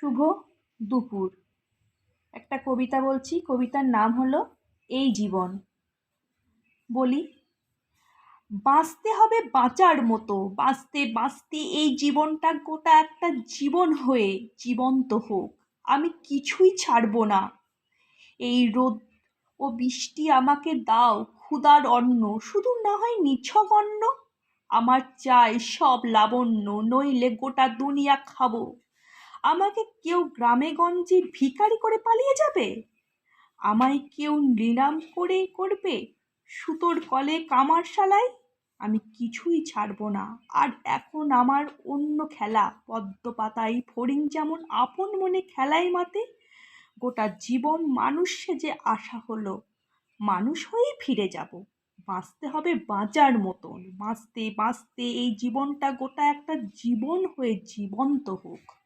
শুভ দুপুর। একটা কবিতা বলছি, কবিতার নাম হলো এই জীবন। বলি, বাঁচতে হবে বাঁচার মতো, বাঁচতে বাঁচতে এই জীবনটা গোটা একটা জীবন হয়ে জীবন্ত হোক। আমি কিছুই ছাড়বো না। এই রোদ ও বৃষ্টি আমাকে দাও, ক্ষুধার অন্ন, শুধু না হয় নিছক অন্ন। আমার চাই সব লাবণ্য, নইলে গোটা দুনিয়া খাবো। আমাকে কেউ গ্রামে গঞ্জে ভিখারি করে পালিয়ে যাবে? আমায় কেউ নিলাম করে করবে সুতোর কলে কামারশালায়? আমি কিছুই ছাড়বো না। আর এখন আমার অন্য খেলা, পদ্ম পাতায় ফড়িং যেমন আপন মনে খেলায় মাতে। গোটা জীবন মানুষ সেজে আসা হলো, মানুষ হয়েই ফিরে যাব। বাঁচতে হবে বাঁচার মতন, বাঁচতে বাঁচতে এই জীবনটা গোটা একটা জীবন হয়ে জীবন্ত হোক।